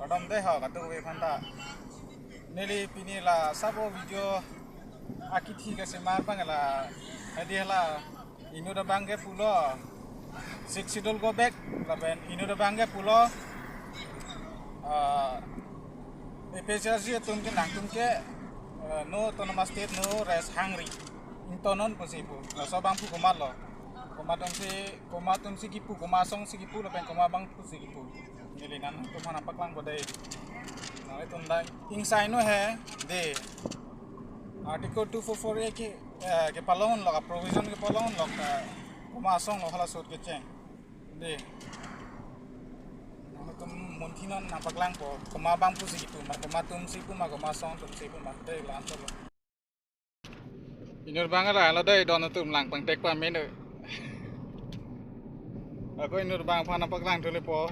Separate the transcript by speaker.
Speaker 1: Madam deh ha kata gue fanta. Nili pini la sabo video akiti ke semar bang la. Hadi la inu da bangge pulo. Six idol go back la ben inu da bangge pulo. PPCRC tumke nang tumke no autonomous state no res hungry. Intonon posibu. So bang pu kumat lo. Kumatum si kipu kumasong si kipu lo ben kumabang pu si kipu. Nilinan tu mana paklang bodai. Nah itu ndak insai no hai de article 244 ke palon lo provision ke palon lo kumasong lo hala sut ke ceng. De tum muntinan napaklang po kumabang pu si kipu kumatum si pu kumasong tum si pu de lanto lo. Inur bang ala dai don tum lang pang tek pa men. Aku inur bang pana paklang tu le po